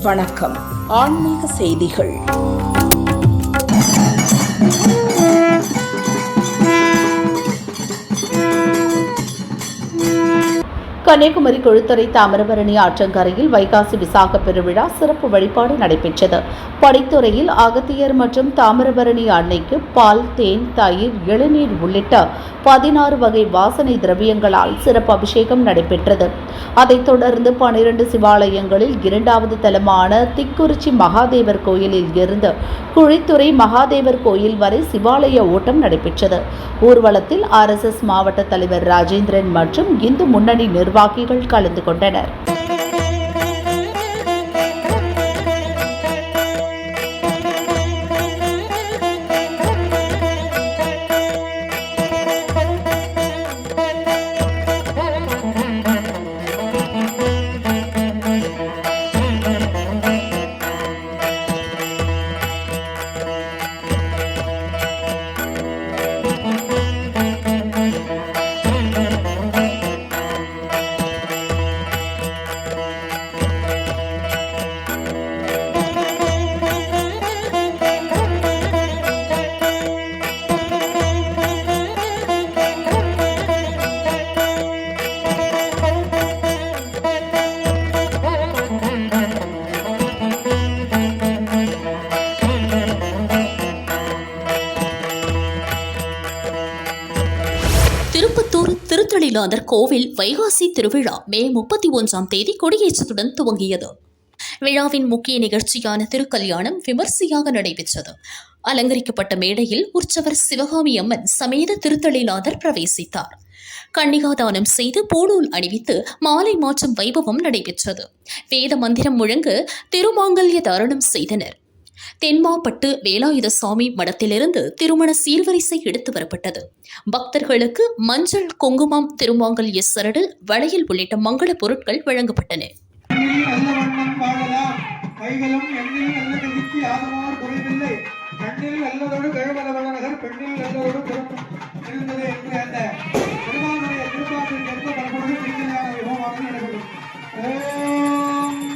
வணக்கம். ஆன்மீக செய்திகள். கன்னியாகுமரி கொழுத்துறை தாமிரபரணி ஆற்றங்கரையில் வைகாசி விசாக பெருவிழா சிறப்பு வழிபாடு நடைபெற்றது. படித்துறையில் அகத்தியர் மற்றும் தாமிரபரணி அன்னைக்கு பால், தேன், தயிர், இளநீர் உள்ளிட்ட 16 வகை வாசனை திரவியங்களால் சிறப்பு அபிஷேகம் நடைபெற்றது. அதைத் தொடர்ந்து 12 சிவாலயங்களில் 2வது தலமான திக்குறிச்சி மகாதேவர் கோயிலில் இருந்து குழித்துறை மகாதேவர் கோயில் வரை சிவாலய ஓட்டம் நடைபெற்றது. ஊர்வலத்தில் RSS மாவட்ட தலைவர் ராஜேந்திரன் மற்றும் இந்து முன்னணி நிர்வாகிகள் கலந்து கொண்டனர். திருப்பத்தூர் திருத்தணிநாதர் கோவில் வைகாசி திருவிழா மே 31ஆம் தேதி கொடியேற்றத்துடன் துவங்கியது. விழாவின் முக்கிய நிகழ்ச்சியான திருக்கல்யாணம் விமர்சையாக நடைபெற்றது. அலங்கரிக்கப்பட்ட மேடையில் உற்சவர் சிவகாமி அம்மன் சமேத திருத்தணிநாதர் பிரவேசித்தார். கன்னிகாதானம் செய்து பூணூல் அணிவித்து மாலை மாற்றும் வைபவம் நடைபெற்றது. வேத மந்திரம் முழங்க திருமாங்கல்ய தாரணம் செய்தனர். தென்மாப்பட்டு வேலாயுத சுவாமி மடத்திலிருந்து திருமண சீர்வரிசை எடுத்து வரப்பட்டது. பக்தர்களுக்கு மஞ்சள், குங்குமம், திருமாங்கல்ய சரடு, வளையல் உள்ளிட்ட மங்கள பொருட்கள் வழங்கப்பட்டன. ஓம்